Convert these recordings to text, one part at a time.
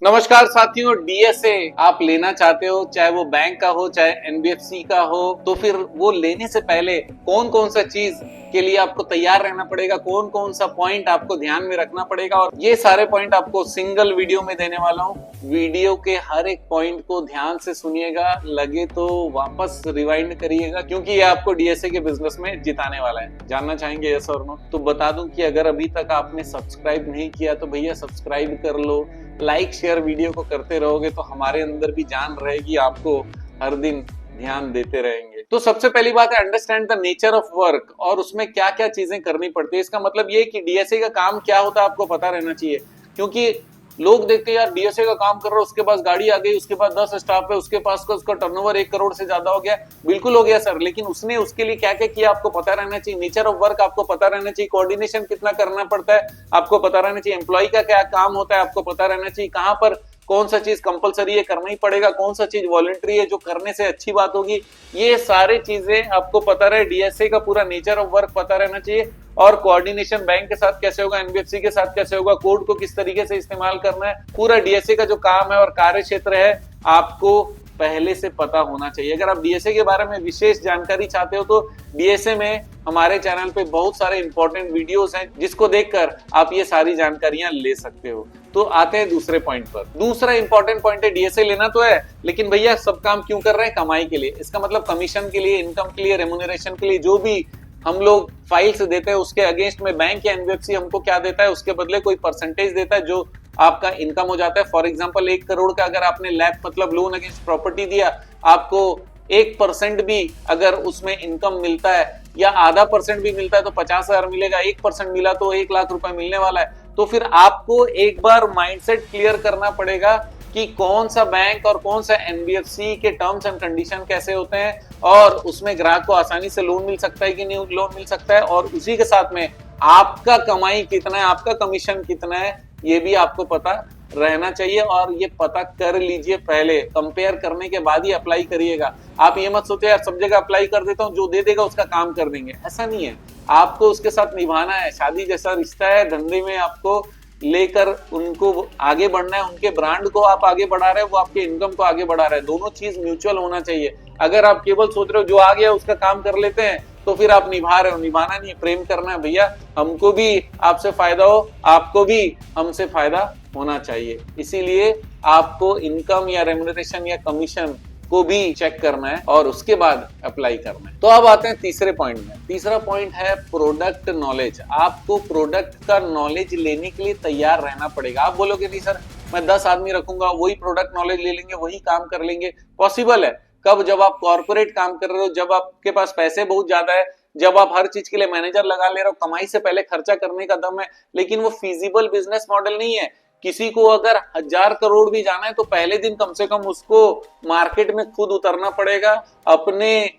नमस्कार साथियों, डीएसए आप लेना चाहते हो, चाहे वो बैंक का हो चाहे एनबीएफसी का हो, तो फिर वो लेने से पहले कौन कौन सा चीज के लिए आपको तैयार रहना पड़ेगा, कौन कौन सा पॉइंट आपको ध्यान में रखना पड़ेगा, और ये सारे पॉइंट आपको सिंगल वीडियो में देने वाला हूँ। वीडियो के हर एक पॉइंट को ध्यान से सुनिएगा, लगे तो वापस रिवाइंड करिएगा, क्योंकि ये आपको डीएसए के बिजनेस में जिताने वाला है। जानना चाहेंगे यस और नो? तो बता दूं कि अगर अभी तक आपने सब्सक्राइब नहीं किया तो भैया सब्सक्राइब कर लो, लाइक शेयर वीडियो को करते रहोगे तो हमारे अंदर भी जान रहेगी, आपको हर दिन ध्यान देते रहेंगे। तो सबसे पहली बात है understand the nature of work, और उसमें क्या क्या चीजें करनी पड़ती है। इसका मतलब ये कि डीएसए का काम क्या होता है आपको पता रहना चाहिए, क्योंकि लोग देखते हैं यार डीएसए का काम कर रहा है, उसके पास गाड़ी आ गई, उसके पास 10 स्टाफ है, उसके पास का उसका टर्नओवर 1 करोड़ से ज्यादा हो गया। बिल्कुल हो गया सर, लेकिन उसने उसके लिए क्या क्या किया आपको पता रहना चाहिए। नेचर ऑफ वर्क आपको पता रहना चाहिए, कोऑर्डिनेशन कितना करना पड़ता है आपको पता रहना चाहिए, एम्प्लॉय का क्या काम होता है आपको पता रहना चाहिए, कहां पर कौन सा चीज कंपलसरी है करना ही पड़ेगा, कौन सा चीज वॉलंटरी है जो करने से अच्छी बात होगी। ये सारी चीजें आपको पता रहे, डीएसए का पूरा नेचर ऑफ वर्क पता रहना चाहिए, और कोऑर्डिनेशन बैंक के साथ कैसे होगा, एनबीएफसी के साथ कैसे होगा, कोड को किस तरीके से इस्तेमाल करना है, पूरा डीएसए का जो काम है और कार्य क्षेत्र है आपको पहले से पता होना चाहिए। अगर आप डीएसए के बारे में विशेष जानकारी चाहते हो तो डीएसए में हमारे चैनल पे बहुत सारे इंपॉर्टेंट वीडियोस हैं, जिसको देखकर आप ये सारी जानकारियां ले सकते हो। तो आते हैं दूसरे पॉइंट पर। दूसरा इंपॉर्टेंट पॉइंट है, डीएसए लेना तो है, लेकिन भैया सब काम क्यों कर रहे हैं? कमाई के लिए। इसका मतलब कमीशन के लिए, इनकम के लिए, रेम्युनरेशन के लिए, जो भी हम लोग फाइल से देते हैं उसके अगेंस्ट में बैंक या एनबीएफसी हमको क्या देता है, उसके बदले कोई परसेंटेज देता है जो आपका इनकम हो जाता है। फॉर एग्जांपल 1 करोड़ का अगर आपने लैब मतलब लोन अगेंस्ट प्रॉपर्टी दिया, आपको 1% भी अगर उसमें इनकम मिलता है या आधा परसेंट भी मिलता है तो 50,000 मिलेगा, 1% मिला तो 1 लाख रुपए मिलने वाला है। तो फिर आपको एक बार माइंडसेट क्लियर करना पड़ेगा कि कौन सा बैंक और कौन सा एनबीएफसी के टर्म्स एंड कंडीशन कैसे होते हैं, और उसमें ग्राहक को आसानी से लोन मिल सकता है कि नहीं लोन मिल सकता है, और उसी के साथ में आपका कमाई कितना है, आपका कमीशन कितना है, ये भी आपको पता रहना चाहिए। और ये पता कर लीजिए, पहले कंपेयर करने के बाद ही अप्लाई करिएगा। आप ये मत सोचो यार सब जगह अप्लाई कर देता हूँ, जो दे देगा उसका काम कर देंगे, ऐसा नहीं है। आपको उसके साथ निभाना है, शादी जैसा रिश्ता है, धंधे में आपको लेकर उनको आगे बढ़ना है, उनके ब्रांड को आप आगे बढ़ा रहे हैं, वो आपके इनकम को आगे बढ़ा रहे हैं, दोनों चीज म्यूचुअल होना चाहिए। अगर आप केवल सोच रहे हो जो आ गया उसका काम कर लेते हैं तो फिर आप निभा रहे हो, निभाना नहीं, प्रेम करना है भैया। हमको भी आपसे फायदा हो, आपको भी हमसे फायदा होना चाहिए, इसीलिए आपको इनकम या रेम्युनरेशन या कमीशन को भी चेक करना है और उसके बाद अप्लाई करना है। तो अब आते हैं तीसरे पॉइंट में। तीसरा पॉइंट है प्रोडक्ट नॉलेज। आपको प्रोडक्ट का नॉलेज लेने के लिए तैयार रहना पड़ेगा। आप बोलोगे नहीं सर मैं 10 आदमी रखूंगा वही प्रोडक्ट नॉलेज ले लेंगे, वही काम कर लेंगे। पॉसिबल है कब? जब आप कॉर्पोरेट काम कर रहे हो, जब आपके पास पैसे बहुत ज्यादा है, जब आप हर चीज के लिए मैनेजर लगा ले रहे हो, कमाई से पहले खर्चा करने का दम है, लेकिन वो फीजिबल बिजनेस मॉडल नहीं है। किसी को अगर 1000 करोड़ भी जाना है तो पहले दिन कम से कम उसको मार्केट में खुद उतरना पड़ेगा, अपने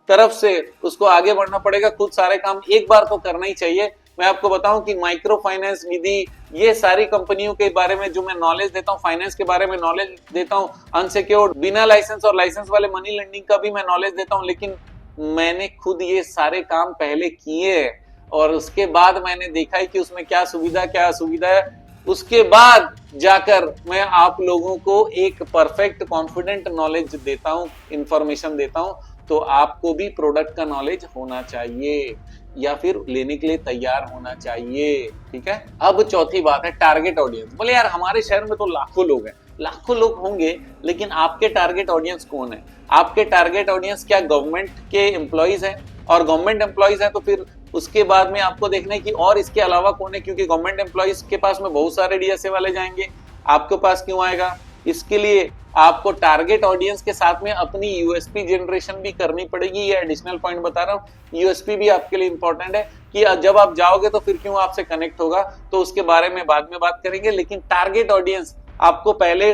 तरफ से उसको आगे बढ़ना पड़ेगा, खुद सारे काम एक बार तो करना ही चाहिए। मैं आपको बताऊं कि माइक्रो फाइनेंस निधि, ये सारी कंपनियों के बारे में जो मैं नॉलेज देता हूं, फाइनेंस के बारे में नॉलेज देता हूं, अनसिक्योर्ड बिना लाइसेंस और लाइसेंस वाले मनी लेंडिंग का भी मैं नॉलेज देता हूं, लेकिन मैंने खुद ये सारे काम पहले किए हैं और उसके बाद मैंने देखा है कि उसमें क्या सुविधा क्या असुविधा है। उसके बाद जाकर मैं आप लोगों को एक परफेक्ट कॉन्फिडेंट नॉलेज देता हूं, इंफॉर्मेशन देता हूं। तो आपको भी प्रोडक्ट का नॉलेज होना चाहिए या फिर लेने के लिए तैयार होना चाहिए, ठीक है। अब चौथी बात है टारगेट ऑडियंस। बोले यार हमारे शहर में तो लाखों लोग हैं, लाखों लोग होंगे, लेकिन आपके टारगेट ऑडियंस कौन है? आपके टारगेट ऑडियंस क्या गवर्नमेंट के एम्प्लॉइज हैं? और गवर्नमेंट एम्प्लॉइज हैं तो फिर उसके बाद में आपको देखना है कि और इसके अलावा कौन है, क्योंकि गवर्नमेंट एम्प्लॉइज के पास में बहुत सारे डीएसए वाले जाएंगे, आपके पास क्यों आएगा? इसके लिए आपको टारगेट ऑडियंस के साथ में अपनी यूएसपी जनरेशन भी करनी पड़ेगी। ये एडिशनल पॉइंट बता रहा हूँ, यूएसपी भी आपके लिए इंपॉर्टेंट है कि जब आप जाओगे तो फिर क्यों आपसे कनेक्ट होगा, तो उसके बारे में बाद में बात करेंगे। लेकिन टारगेट ऑडियंस आपको पहले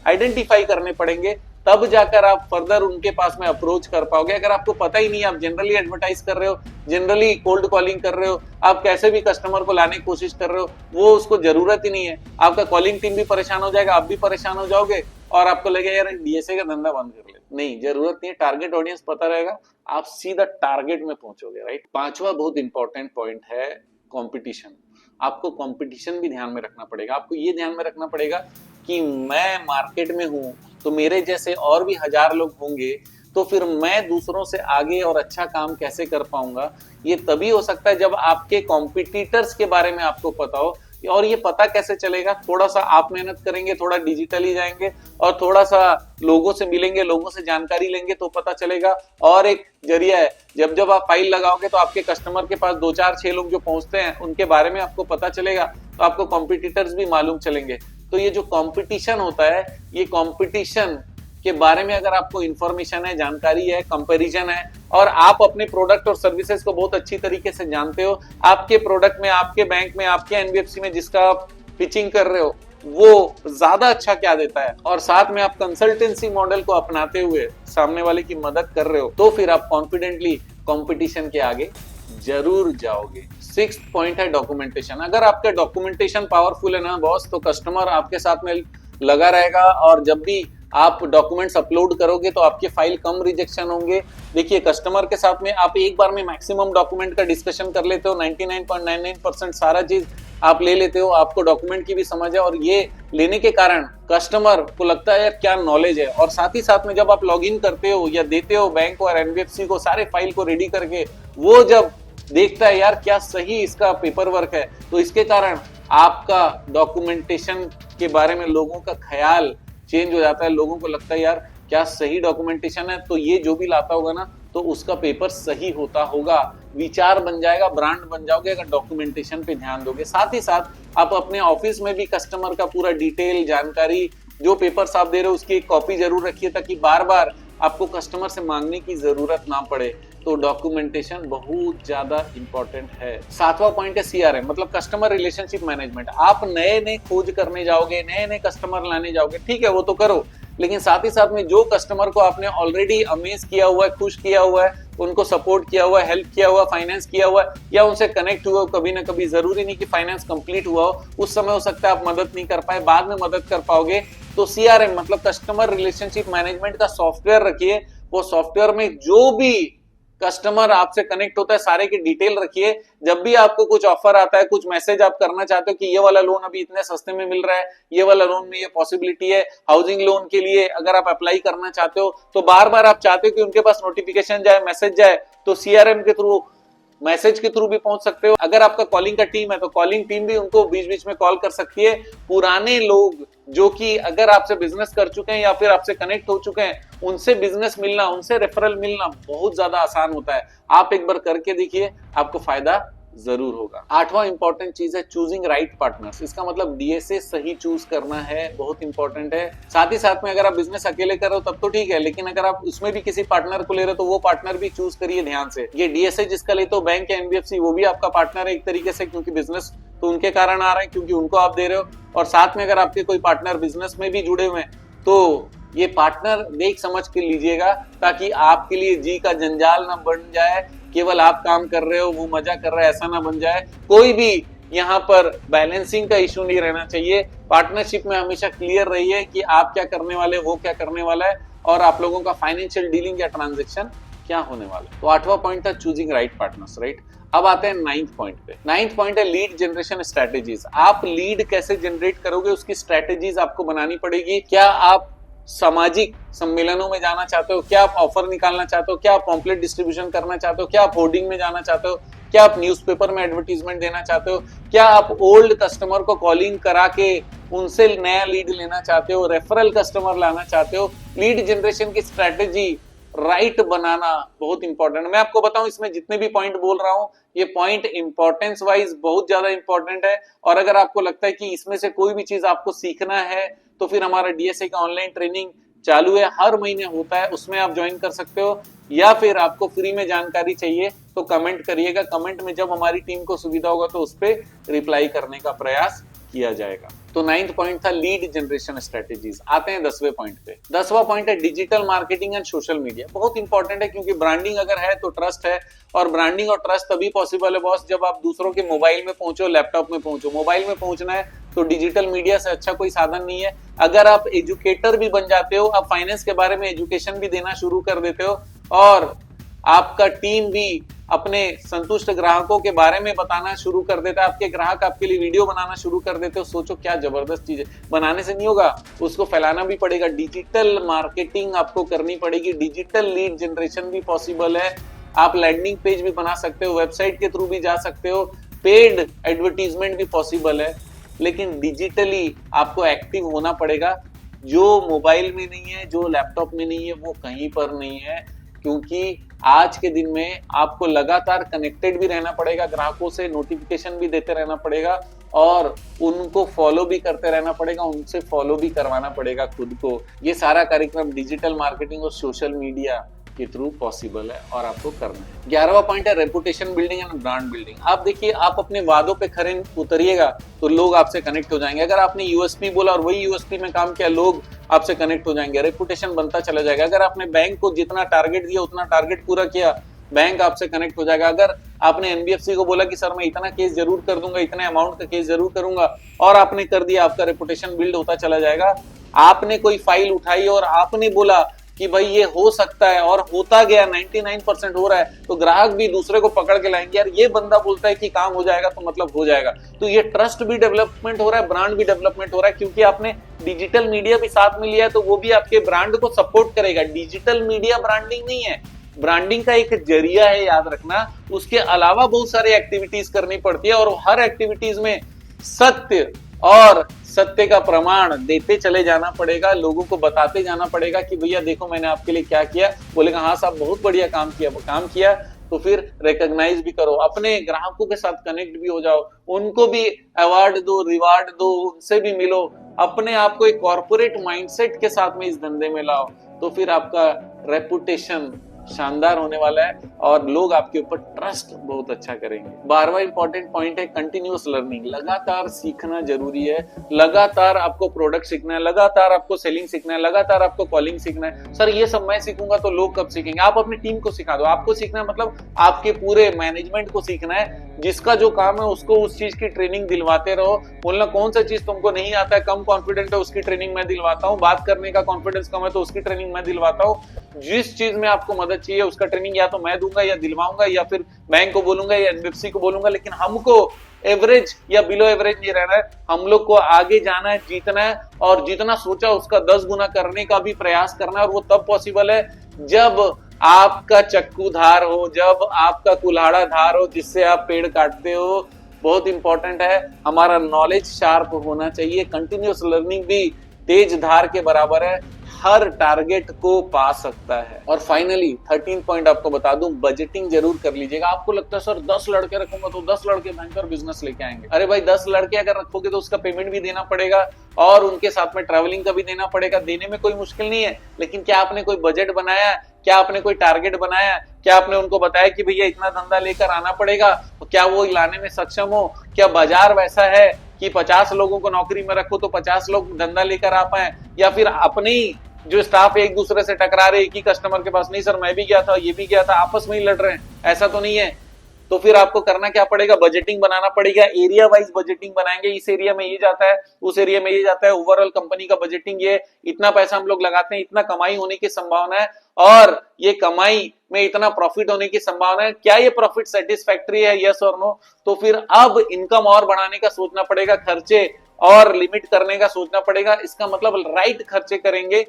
आइडेंटिफाई करने पड़ेंगे, तब जाकर आप फर्दर उनके पास में अप्रोच कर पाओगे। अगर आपको पता ही नहीं, आप जनरली एडवर्टाइज कर रहे हो, जनरली कोल्ड कॉलिंग कर रहे हो, आप कैसे भी कस्टमर को लाने की कोशिश कर रहे हो, वो उसको जरूरत ही नहीं है, आपका कॉलिंग टीम भी परेशान हो जाएगा, आप भी परेशान हो जाओगे और आपको लगेगा यार डीएसए का धंधा बंद कर ले। नहीं, जरूरत नहीं है, टारगेट ऑडियंस पता रहेगा, आप सीधा टारगेट में पहुंचोगे, राइट। पांचवा बहुत इंपॉर्टेंट पॉइंट है कंपटीशन। आपको कंपटीशन भी ध्यान में रखना पड़ेगा। आपको ये ध्यान में रखना पड़ेगा कि मैं मार्केट में हूं तो मेरे जैसे और भी हजार लोग होंगे, तो फिर मैं दूसरों से आगे और अच्छा काम कैसे कर पाऊंगा। ये तभी हो सकता है जब आपके कॉम्पिटिटर्स के बारे में आपको पता हो। और ये पता कैसे चलेगा? थोड़ा सा आप मेहनत करेंगे, थोड़ा डिजिटली जाएंगे और थोड़ा सा लोगों से मिलेंगे, लोगों से जानकारी लेंगे तो पता चलेगा। और एक जरिया है, जब जब आप फाइल लगाओगे तो आपके कस्टमर के पास 2 4 6 लोग जो पहुंचते हैं उनके बारे में आपको पता चलेगा, तो आपको कॉम्पिटिटर्स भी मालूम चलेंगे। तो ये जो कंपटीशन होता है, ये कंपटीशन के बारे में अगर आपको इंफॉर्मेशन है, जानकारी है, कंपैरिजन है और आप अपने प्रोडक्ट और सर्विसेज को बहुत अच्छी तरीके से जानते हो, आपके प्रोडक्ट में, आपके बैंक में, आपके एनबीएफसी में जिसका आप पिचिंग कर रहे हो वो ज्यादा अच्छा क्या देता है, और साथ में आप कंसल्टेंसी मॉडल को अपनाते हुए सामने वाले की मदद कर रहे हो, तो फिर आप कॉन्फिडेंटली कंपटीशन के आगे जरूर जाओगे। 6th पॉइंट है डॉक्यूमेंटेशन। अगर आपका डॉक्यूमेंटेशन पावरफुल है ना बॉस, तो कस्टमर आपके साथ में लगा रहेगा और जब भी आप डॉक्यूमेंट्स अपलोड करोगे तो आपके फाइल कम रिजेक्शन होंगे। देखिए, कस्टमर के साथ में आप एक बार में मैक्सिमम डॉक्यूमेंट का डिस्कशन कर लेते हो, 99.99% सारा चीज आप ले लेते हो, आपको डॉक्यूमेंट की भी समझ है और ये लेने के कारण कस्टमर को लगता है यार क्या नॉलेज है। और साथ ही साथ में जब आप लॉग इन करते हो या देते हो बैंक और एनबीएफसी को सारे फाइल को रेडी करके, वो जब देखता है यार क्या सही इसका पेपर वर्क है, तो इसके कारण आपका डॉक्यूमेंटेशन के बारे में लोगों का ख्याल चेंज हो जाता है। लोगों को लगता है यार क्या सही डॉक्यूमेंटेशन है, तो ये जो भी लाता होगा ना तो उसका पेपर सही होता होगा। विचार बन जाएगा, ब्रांड बन जाओगे अगर डॉक्यूमेंटेशन पे ध्यान दोगे। साथ ही साथ आप अपने ऑफिस में भी कस्टमर का पूरा डिटेल जानकारी, जो पेपर्स आप दे रहे हो उसकी एक कॉपी जरूर रखिए ताकि बार बार आपको कस्टमर से मांगने की जरूरत ना पड़े। तो डॉक्यूमेंटेशन बहुत ज्यादा इंपॉर्टेंट है। 7वां पॉइंट है सीआरएम, मतलब कस्टमर रिलेशनशिप मैनेजमेंट। आप नए नए खोज करने जाओगे, नए नए कस्टमर लाने जाओगे, ठीक है वो तो करो, लेकिन साथ ही साथ में जो कस्टमर को आपने ऑलरेडी अमेज किया हुआ है, खुश किया हुआ है, उनको सपोर्ट किया हुआ है, हेल्प किया हुआ है, फाइनेंस किया हुआ है या उनसे कनेक्ट हुआ हो कभी ना कभी, जरूरी नहीं कि फाइनेंस कंप्लीट हुआ हो, उस समय हो सकता है आप मदद नहीं कर पाए, बाद में मदद कर पाओगे। तो सीआरएम मतलब कस्टमर रिलेशनशिप मैनेजमेंट का सॉफ्टवेयर रखिए। वो सॉफ्टवेयर में जो भी कस्टमर आपसे कनेक्ट होता है सारे की डिटेल रखिए। जब भी आपको कुछ ऑफर आता है, कुछ मैसेज आप करना चाहते हो कि ये वाला लोन अभी इतने सस्ते में मिल रहा है, ये वाला लोन में ये पॉसिबिलिटी है, हाउसिंग लोन के लिए अगर आप अप्लाई करना चाहते हो तो बार बार आप चाहते हो कि उनके पास नोटिफिकेशन जाए, मैसेज जाए, तो सीआरएम के थ्रू, मैसेज के थ्रू भी पहुंच सकते हो। अगर आपका कॉलिंग का टीम है तो कॉलिंग टीम भी उनको बीच बीच में कॉल कर सकती है। पुराने लोग जो कि अगर आपसे बिजनेस कर चुके हैं या फिर आपसे कनेक्ट हो चुके हैं, उनसे बिजनेस मिलना, उनसे रेफरल मिलना बहुत ज्यादा आसान होता है। आप एक बार करके देखिए, आपको फायदा जरूर होगा। 8वां इंपॉर्टेंट चीज है चूजिंग राइट पार्टनर्स। इसका मतलब डीएसए सही चूज करना है, बहुत इंपॉर्टेंट है। साथ ही साथ में अगर आप बिजनेस अकेले कर रहे हो तब तो ठीक है, लेकिन अगर आप उसमें भी किसी पार्टनर को ले रहे हो तो वो पार्टनर भी चूज करिए ध्यान से। ये डीएसए जिसका लेते हो बैंक या एनबीएफसी, वो भी आपका पार्टनर है एक तरीके से, क्योंकि बिजनेस तो उनके कारण आ रहा है, क्योंकि उनको आप दे रहे हो। और साथ में अगर आपके कोई पार्टनर बिजनेस में भी जुड़े हुए हैं तो ये पार्टनर देख समझ के लीजिएगा, ताकि आपके लिए जी का जंजाल ना बन जाए, केवल आप काम कर रहे हो वो मजा कर रहा है ऐसा ना बन जाए। कोई भी यहाँ पर बैलेंसिंग का इशू नहीं रहना चाहिए। पार्टनरशिप में हमेशा क्लियर रहिए कि आप क्या करने वाले, वो क्या करने वाला है और आप लोगों का फाइनेंशियल डीलिंग या ट्रांजेक्शन क्या होने वाला है। तो 8वां पॉइंट था चूजिंग राइट पार्टनर्स, राइट। अब आते हैं 9th पॉइंट पे। 9th पॉइंट है लीड जनरेशन स्ट्रेटेजीज। आप लीड कैसे जनरेट करोगे उसकी स्ट्रेटेजीज आपको बनानी पड़ेगी। क्या आप सामाजिक सम्मेलनों में जाना चाहते हो, क्या आप ऑफर निकालना चाहते हो, क्या आप पॉम्पलेट डिस्ट्रीब्यूशन करना चाहते हो, क्या आप होर्डिंग में जाना चाहते हो, क्या आप न्यूज़पेपर में एडवर्टीजमेंट देना चाहते हो, क्या आप ओल्ड कस्टमर को कॉलिंग करा के उनसे नया लीड लेना चाहते हो, रेफरल कस्टमर लाना चाहते हो। लीड जनरेशन की स्ट्रेटेजी राइट बनाना बहुत इंपॉर्टेंट है। मैं आपको बताऊं, इसमें जितने भी पॉइंट बोल रहा हूं ये पॉइंट इंपॉर्टेंस वाइज बहुत ज्यादा इंपॉर्टेंट है। और अगर आपको लगता है कि इसमें से कोई भी चीज आपको सीखना है तो फिर हमारा डीएसए का ऑनलाइन ट्रेनिंग चालू है, हर महीने होता है, उसमें आप ज्वाइन कर सकते हो। या फिर आपको फ्री में जानकारी चाहिए तो कमेंट करिएगा, कमेंट में जब हमारी टीम को सुविधा होगा तो उस पर रिप्लाई करने का प्रयास किया जाएगा। तो 9th पॉइंट था लीड जनरेशन स्ट्रेटेजीज। आते हैं 10वें पॉइंट पे। 10वां पॉइंट है digital marketing and social media. बहुत इंपॉर्टेंट है, क्योंकि ब्रांडिंग अगर है तो ट्रस्ट है, और ब्रांडिंग और ट्रस्ट तभी पॉसिबल है बॉस जब आप दूसरों के मोबाइल में पहुंचो, लैपटॉप में पहुंचो। मोबाइल में पहुंचना है तो डिजिटल मीडिया से अच्छा कोई साधन नहीं है। अगर आप एजुकेटर भी बन जाते हो, आप फाइनेंस के बारे में एजुकेशन भी देना शुरू कर देते हो और आपका टीम भी अपने संतुष्ट ग्राहकों के बारे में बताना शुरू कर देता है, आपके ग्राहक आपके लिए वीडियो बनाना शुरू कर देते हो, सोचो क्या जबरदस्त चीज है। बनाने से नहीं होगा, उसको फैलाना भी पड़ेगा, डिजिटल मार्केटिंग आपको करनी पड़ेगी, डिजिटल लीड जनरेशन भी पॉसिबल है, आप लैंडिंग पेज भी बना सकते हो, वेबसाइट के थ्रू भी जा सकते हो, पेड एडवर्टीजमेंट भी पॉसिबल है, लेकिन डिजिटली आपको एक्टिव होना पड़ेगा। जो मोबाइल में नहीं है, जो लैपटॉप में नहीं है, वो कहीं पर नहीं है, क्योंकि आज के दिन में आपको लगातार कनेक्टेड भी रहना पड़ेगा, ग्राहकों से नोटिफिकेशन भी देते रहना पड़ेगा और उनको फॉलो भी करते रहना पड़ेगा, उनसे फॉलो भी करवाना पड़ेगा खुद को। ये सारा कार्यक्रम डिजिटल मार्केटिंग और सोशल मीडिया के थ्रू पॉसिबल है और आपको करना है। 11वां पॉइंट है reputation building and brand building. आप देखिए, आप अपने वादों पे खरे उतरिएगा तो लोग आपसे कनेक्ट हो जाएंगे। अगर आपने यूएसपी बोला और वही यूएसपी में काम किया, लोग आपसे कनेक्ट हो जाएंगे, रेपुटेशन बनता चला जाएगा। अगर आपने बैंक को जितना टारगेट दिया उतना टारगेट पूरा किया, बैंक आपसे कनेक्ट हो जाएगा। अगर आपने एनबीएफसी को बोला कि सर मैं इतना केस जरूर कर दूंगा, इतने अमाउंट का केस जरूर करूंगा, और आपने कर दिया, आपका रेपुटेशन बिल्ड होता चला जाएगा। आपने कोई फाइल उठाई और आपने बोला कि भाई ये हो सकता है और होता गया, 99% हो रहा है, तो ग्राहक भी दूसरे को पकड़ के लाएंगे, यार ये बंदा बोलता है कि काम हो जाएगा तो मतलब हो जाएगा। तो ये ट्रस्ट भी डेवलपमेंट हो रहा है, ब्रांड भी डेवलपमेंट हो रहा है, क्योंकि आपने डिजिटल मीडिया भी साथ में लिया है, तो वो भी आपके ब्रांड को सपोर्ट करेगा। डिजिटल मीडिया ब्रांडिंग नहीं है, ब्रांडिंग का एक जरिया है, याद रखना। उसके अलावा बहुत सारी एक्टिविटीज करनी पड़ती है और हर एक्टिविटीज में सत्य और सत्य का प्रमाण देते चले जाना पड़ेगा, लोगों को बताते जाना पड़ेगा कि भैया देखो मैंने आपके लिए क्या किया। बोलेगा हाँ साहब बहुत बढ़िया काम किया, तो फिर रिकॉग्नाइज भी करो, अपने ग्राहकों के साथ कनेक्ट भी हो जाओ, उनको भी अवार्ड दो, रिवार्ड दो, उनसे भी मिलो, अपने आप को एक कॉर्पोरेट माइंडसेट के साथ में इस धंधे में लाओ, तो फिर आपका रेपुटेशन शानदार होने वाला है और लोग आपके ऊपर ट्रस्ट बहुत अच्छा करेंगे। 12वां इंपॉर्टेंट पॉइंट है कंटिन्यूअस लर्निंग। लगातार सीखना जरूरी है, लगातार आपको प्रोडक्ट सीखना है, लगातार आपको सेलिंग सीखना है, लगातार आपको कॉलिंग सीखना है। सर ये सब मैं सीखूंगा तो लोग कब सीखेंगे? आप अपनी टीम को सिखा दो। आपको सीखना है मतलब आपके पूरे मैनेजमेंट को सीखना है, जिसका जो काम है उसको उस चीज की ट्रेनिंग दिलवाते रहो। बोलना कौन सा चीज तुमको नहीं आता है, कम कॉन्फिडेंट है, उसकी ट्रेनिंग मैं दिलवाता हूँ, बात करने का कॉन्फिडेंस कम है तो उसकी ट्रेनिंग मैं दिलवाता हूँ। जिस चीज में आपको मदद चाहिए उसका ट्रेनिंग या तो मैं दूंगा या दिलवाऊंगा, या फिर बैंक को बोलूंगा या एनबीएफसी को बोलूंगा, लेकिन हमको एवरेज या बिलो एवरेज नहीं रहना है। हम लोग को आगे जाना है, जीतना है, और जितना सोचा उसका 10 गुना करने का भी प्रयास करना है। और वो तब पॉसिबल है जब आपका चक्कू धार हो, जब आपका कुल्हाड़ा धार हो जिससे आप पेड़ काटते हो। बहुत इंपॉर्टेंट है, हमारा नॉलेज शार्प होना चाहिए। कंटिन्यूअस लर्निंग भी तेज धार के बराबर है, हर टारगेट को पा सकता है। और फाइनली 13 पॉइंट आपको बता दूं, बजटिंग जरूर कर लीजिएगा। आपको लगता है सर 10 लड़के रखूंगा तो 10 लड़के भयंकर बिजनेस लेके आएंगे। अरे भाई 10 लड़के अगर रखोगे तो उसका पेमेंट भी देना पड़ेगा और उनके साथ में ट्रैवलिंग का भी देना पड़ेगा। देने में कोई मुश्किल नहीं है, लेकिन क्या आपने कोई बजट बनाया? क्या आपने कोई टारगेट बनाया? क्या आपने उनको बताया कि भैया इतना धंधा लेकर आना पड़ेगा? क्या वो लाने में सक्षम हो? क्या बाजार वैसा है कि 50 लोगों को नौकरी में रखो तो 50 लोग धंधा लेकर आ पाए? या फिर अपने ही जो स्टाफ एक दूसरे से टकरा रहे एक ही कस्टमर के पास, नहीं सर मैं भी गया था, ये भी गया था, आपस में ही लड़ रहे हैं, ऐसा तो नहीं है। तो फिर आपको करना क्या पड़ेगा? बजटिंग बनाना पड़ेगा। एरिया वाइज बजटिंग बनाएंगे, इस एरिया में ये जाता है, उस एरिया में ये जाता है, ओवरऑल कंपनी का बजटिंग ये, इतना पैसा हम लोग लगाते हैं, इतना कमाई होने की संभावना है, और ये कमाई में इतना प्रॉफिट होने की संभावना है। क्या ये प्रॉफिट सेटिस्फैक्टरी है, यस और नो? तो फिर अब इनकम और बढ़ाने का सोचना पड़ेगा, खर्चे और लिमिट करने का सोचना पड़ेगा। इसका मतलब राइट खर्चे करेंगे,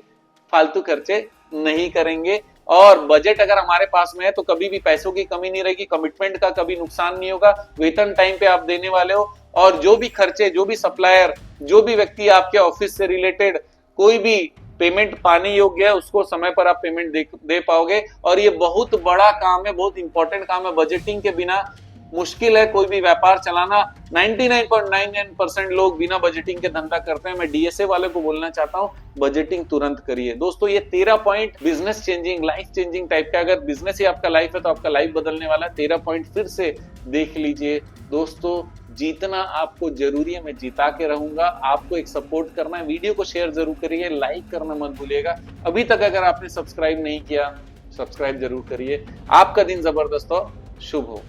फालतू खर्चे नहीं करेंगे। और बजट अगर हमारे पास में है तो कभी भी पैसों की कमी नहीं रहेगी, कमिटमेंट का कभी नुकसान नहीं होगा, वेतन टाइम पे आप देने वाले हो, और जो भी खर्चे, जो भी सप्लायर, जो भी व्यक्ति आपके ऑफिस से रिलेटेड कोई भी पेमेंट पाने योग्य है उसको समय पर आप पेमेंट दे पाओगे। और ये बहुत बड़ा काम है, बहुत इंपॉर्टेंट काम है। बजटिंग के बिना मुश्किल है कोई भी व्यापार चलाना। 99.99% लोग बिना बजटिंग के धंधा करते हैं। मैं डीएसए वाले को बोलना चाहता हूं, बजटिंग तुरंत करिए। दोस्तों ये 13 point business changing, life changing type का, अगर बिजनेस ही आपका लाइफ है तो आपका लाइफ बदलने वाला है। 13 पॉइंट फिर से देख लीजिए। दोस्तों जीतना आपको जरूरी है, मैं जिता के रहूंगा। आपको एक सपोर्ट करना है, वीडियो को शेयर जरूर करिए, लाइक करना मत भूलिएगा। अभी तक अगर आपने सब्सक्राइब नहीं किया, सब्सक्राइब जरूर करिए। आपका दिन जबरदस्त हो, शुभ हो।